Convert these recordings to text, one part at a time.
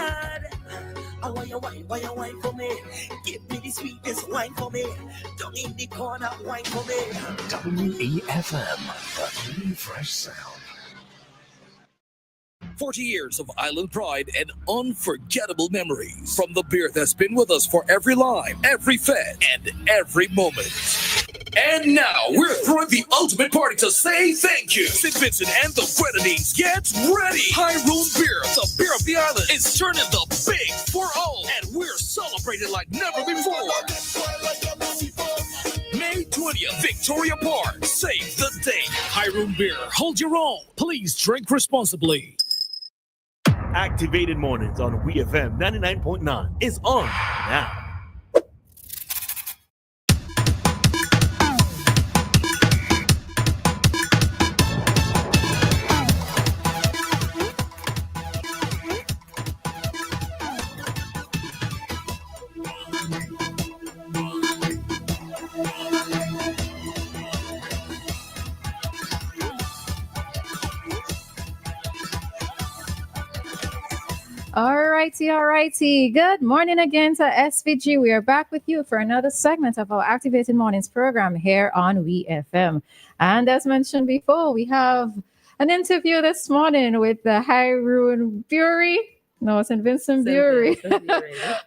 Lord. Why you wine for me? Give me the sweetest wine for me. Down in the corner, wine for me. WEFM, the new fresh sound. 40 years of island pride and unforgettable memories. From the beer that's been with us for every line, every fed, and every moment. And now we're throwing the ultimate party to say thank you. St. Vincent and the Grenadines, get ready. Hairoun Beer, the beer of the island, is turning the big 4-0, and we're celebrating like never before. May 20th, Victoria Park. Save the date. Hairoun Beer, hold your own. Please drink responsibly. Activated Mornings on WEFM 99.9 is on now. Alrighty. Good morning again to SVG. We are back with you for another segment of our Activated Mornings program here on WEFM. And as mentioned before, we have an interview this morning with the Hairoun Brewery. No, St. Vincent Brewery.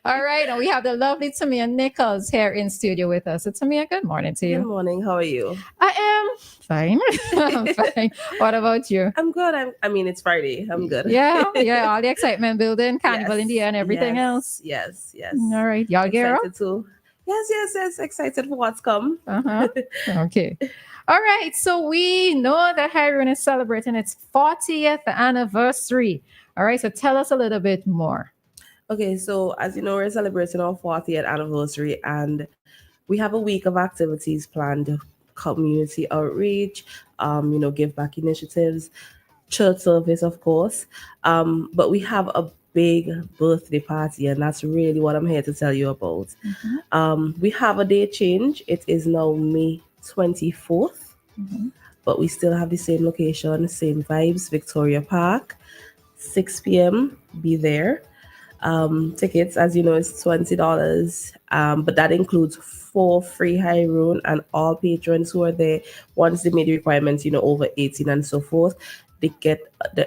All right. And we have the lovely Tamia Nichols here in studio with us. So Tamia, good morning to you. Good morning. How are you? I am fine. I'm fine. What about you? I'm good. I mean, it's Friday. I'm good. Yeah. All the excitement building, carnival in the air and everything else. Yes. All right. Y'all gear up? Too. Yes. Excited for what's come. Okay. All right. So we know that Hairoun is celebrating its 40th anniversary. All right. So tell us a little bit more. Okay. So as you know, we're celebrating our 40th anniversary and we have a week of activities planned, community outreach, give back initiatives, church service, of course. But we have a big birthday party and that's really what I'm here to tell you about. We have a day change. It is now May 24th, but we still have the same location, same vibes, Victoria Park, 6 p.m. Be there. Tickets, as you know, is $20, but that includes 4 free Hairoun and all patrons who are there once they meet the requirements, over 18 and so forth. They get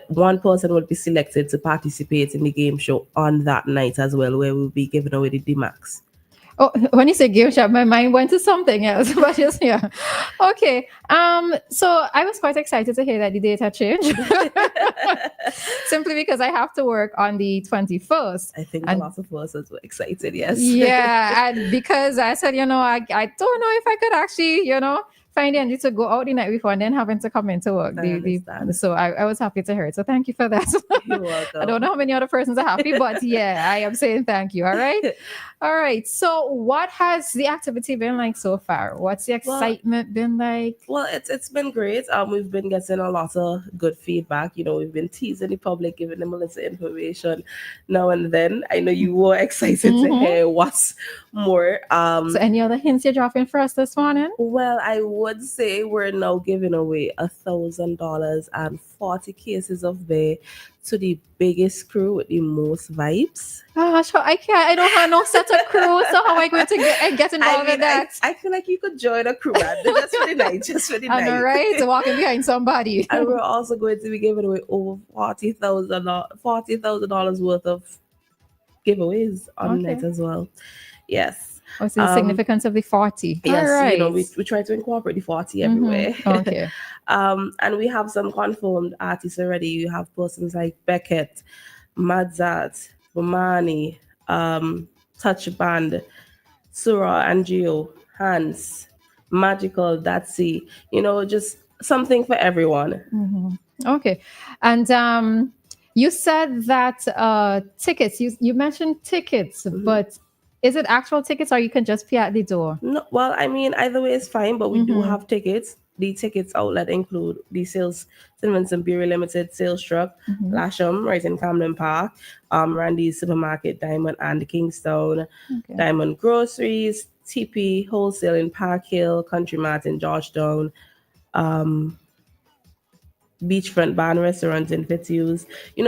one person will be selected to participate in the game show on that night as well, where we'll be giving away the D-Max. Oh, when you say game shop, my mind went to something else. But just yeah. Okay. So I was quite excited to hear that the date had changed. Simply because I have to work on the 21st. I think a lot of us were excited, yes. Yeah, and because I said, I don't know if I could actually, find the energy to go out the night before and then having to come into work. So I was happy to hear it. So thank you for that. You're welcome. I don't know how many other persons are happy, but yeah, I am saying thank you. All right. All right. So what has the activity been like so far? What's the excitement been like? Well, it's been great. We've been getting a lot of good feedback. We've been teasing the public, giving them a little information now and then. I know you were excited to hear what's more. So any other hints you're dropping for us this morning? Well, I would say we're now giving away $1,000 and 40 cases of beer to the biggest crew with the most vibes. Gosh, I can't. I don't have no set of crew, so how am I going to get involved in that? I feel like you could join a crew just for the night, I know, right? Walking behind somebody. And we're also going to be giving away over $40,000 worth of giveaways on night as well. Yes. What's the significance of the 40? Yes, right. We try to incorporate the 40 everywhere. Okay. And we have some confirmed artists already. You have persons like Beckett, Madzat, Bomani, Touch Band, Sura and Gio, Hans, Magical, Datsy, just something for everyone. Okay. And you said that tickets, you mentioned tickets, but is it actual tickets or you can just pay at the door? No, well, I mean, either way is fine, but we do have tickets. The tickets outlet include the St. Vincent Brewery Limited sales truck, Lasham, right in Camden Park, Randy's Supermarket, Diamond and Kingstown, Diamond Groceries, TP Wholesale in Park Hill, Country Mart in Georgetown, beachfront bar and restaurant in Fitzhughes.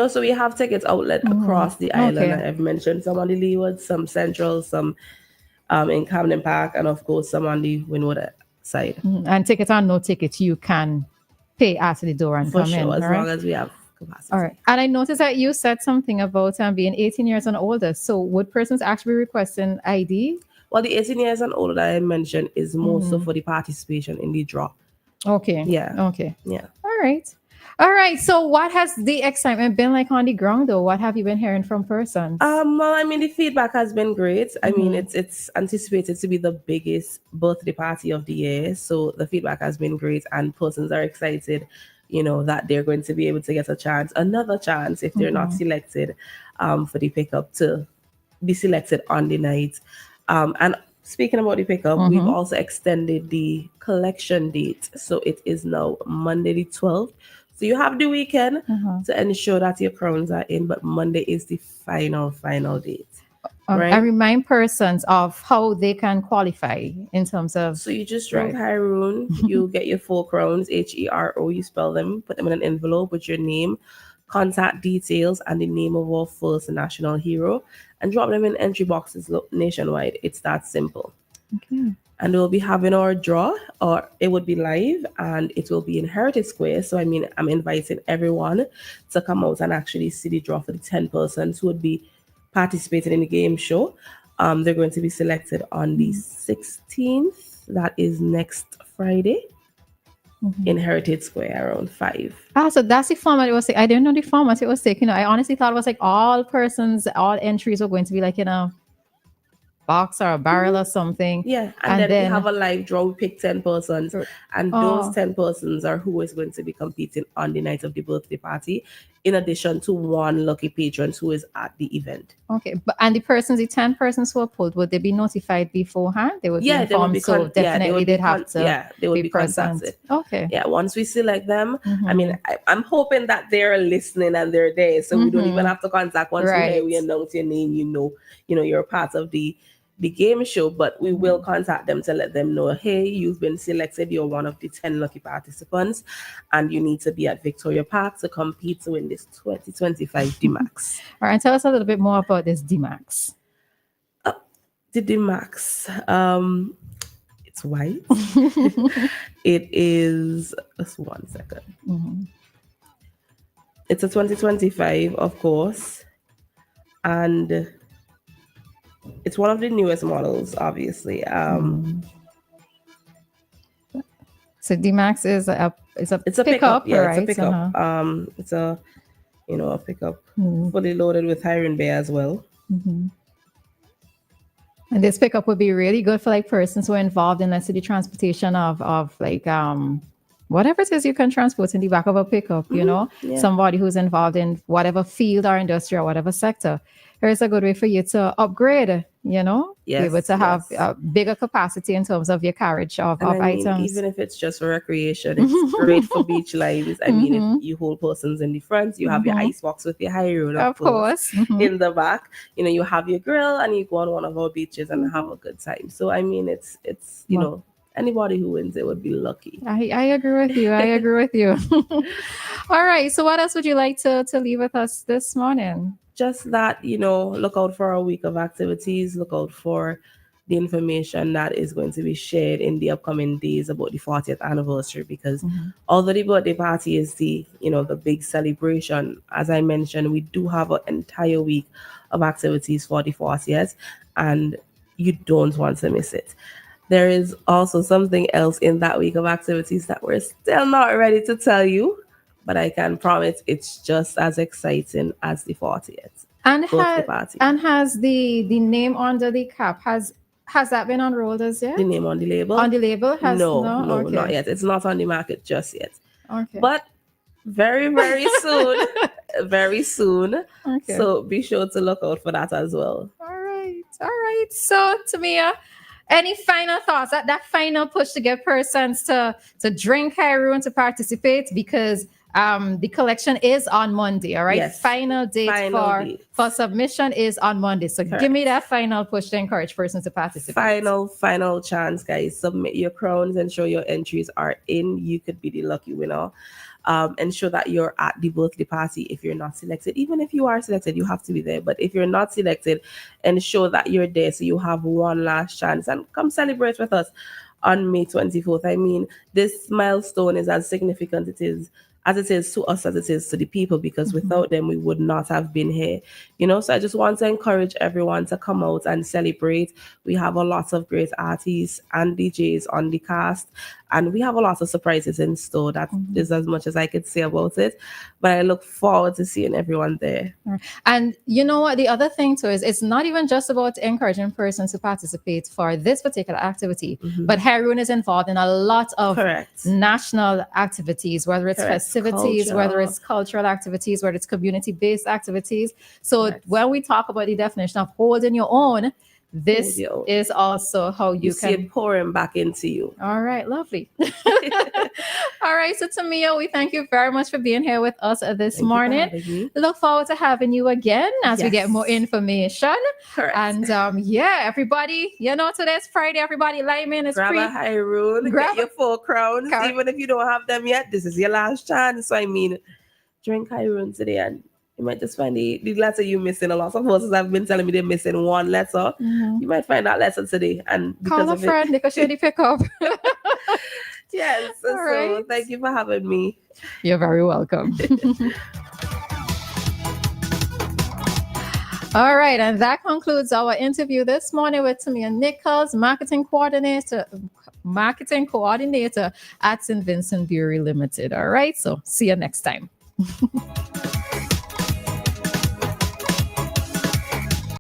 So we have tickets outlet across the island. Okay. I've mentioned some on the Leeward, some Central, some in Camden Park, and of course some on the Windward side. And tickets or no tickets, you can pay at the door and For come sure, in. as all right? long as we have capacity. All right. And I noticed that you said something about being 18 years and older. So would persons actually be requesting ID? Well, the 18 years and older that I mentioned is more so for the participation in the draw. Okay. Yeah. Okay. Yeah. All right. All right. So what has the excitement been like on the ground though? What have you been hearing from persons? Well, I mean, the feedback has been great. I mean, it's anticipated to be the biggest birthday party of the year. So the feedback has been great and persons are excited, that they're going to be able to get another chance if they're not selected for the pickup to be selected on the night. And speaking about the pickup, we've also extended the collection date. So it is now Monday the 12th. So you have the weekend to ensure that your crowns are in, but Monday is the final date. Right? I remind persons of how they can qualify in terms of. So you just drink Hairoun, you get your 4 crowns, HERO, you spell them, put them in an envelope with your name, contact details, and the name of our first national hero, and drop them in entry boxes nationwide. It's that simple. Okay. And we'll be having our draw, or it would be live, and it will be in Heritage Square. So, I mean, I'm inviting everyone to come out and actually see the draw for the 10 persons who would be participating in the game show. They're going to be selected on the 16th. That is next Friday in Heritage Square around 5. So that's the format it was. I didn't know the format it was taking. I honestly thought it was like all entries were going to be like in a box or a barrel or something. Yeah, and then we have a live draw. We pick 10 persons, and those 10 persons are who is going to be competing on the night of the birthday party, in addition to 1 lucky patron who is at the event. Okay, and the 10 persons who are pulled, would they be notified beforehand? They would be informed, so definitely they'd have to they would be present. contacted. Okay. Yeah, once we select them, I mean, I'm hoping that they're listening and they're there, so we don't even have to contact. Once we announce your name, you're a part of the game show, but we will contact them to let them know, hey, you've been selected, you're one of the 10 lucky participants, and you need to be at Victoria Park to compete to win this 2025 DMAX. All right, tell us a little bit more about this DMAX. The DMAX, it's white. It is, just 1 second. It's a 2025, of course, and it's one of the newest models, obviously. So DMAX is a pickup. Yeah, right? It's a pickup. It's a pickup fully loaded with Hairoun Bay as well. And this pickup would be really good for like persons who are involved in, let's say, the transportation of like whatever it is you can transport in the back of a pickup. Somebody who's involved in whatever field or industry or whatever sector. Here's a good way for you to upgrade, be able to have a bigger capacity in terms of your carriage of items. Even if it's just for recreation, it's great for beach lines. I mean, if you hold persons in the front, you have your icebox with your Hairoun, of course. In the back, you have your grill and you go on one of our beaches and have a good time. So, I mean, it's anybody who wins it would be lucky. I agree with you. All right. So what else would you like to leave with us this morning? Just that, look out for our week of activities. Look out for the information that is going to be shared in the upcoming days about the 40th anniversary, because although the birthday party is the big celebration, as I mentioned, we do have an entire week of activities for the 40th, and you don't want to miss it. There is also something else in that week of activities that we're still not ready to tell you, but I can promise it's just as exciting as the 40th birthday party. And has the name under the cap, has that been unrolled as yet? The name on the label? On the label? No, not yet. It's not on the market just yet. Okay. But very, very soon. Very soon. Okay. So be sure to look out for that as well. All right. So, Tamia, any final thoughts? That final push to get persons to drink Hairoun, to participate, because the collection is on Monday, all right? Yes. Final date for submission is on Monday. So Correct. Give me that final push to encourage persons to participate. Final chance, guys. Submit your crowns, ensure your entries are in. You could be the lucky winner. ensure that you're at the birthday party if you're not selected. Even if you are selected, you have to be there. But if you're not selected, ensure that you're there so you have one last chance and come celebrate with us on May 24th. I mean, this milestone is as significant as it is to us, as it is to the people, because without them, we would not have been here, So I just want to encourage everyone to come out and celebrate. We have a lot of great artists and DJs on the cast, and we have a lot of surprises in store. That is as much as I could say about it, but I look forward to seeing everyone there. And you know what? The other thing too is it's not even just about encouraging persons to participate for this particular activity, but Hairoun is involved in a lot of national activities, whether it's festivities, whether it's cultural activities, whether it's community-based activities. So when we talk about the definition of holding your own, this is also how you can see it pouring back into you. All right, lovely. All right, so Tamia, we thank you very much for being here with us this morning. Look forward to having you again as we get more information. Correct. And everybody, today's Friday. Everybody, Lyman is grab a Hairoun, get your 4 crowns. Even if you don't have them yet, this is your last chance. So I mean, drink Hairoun today, and you might just find the letter you missing. A lot of horses have been telling me they're missing one letter. You might find that letter today, and call a friend. They can surely pick up. Yes. So thank you for having me. You're very welcome. All right, and that concludes our interview this morning with Tamia Nichols, marketing coordinator at St. Vincent Brewery Limited. All right, so see you next time.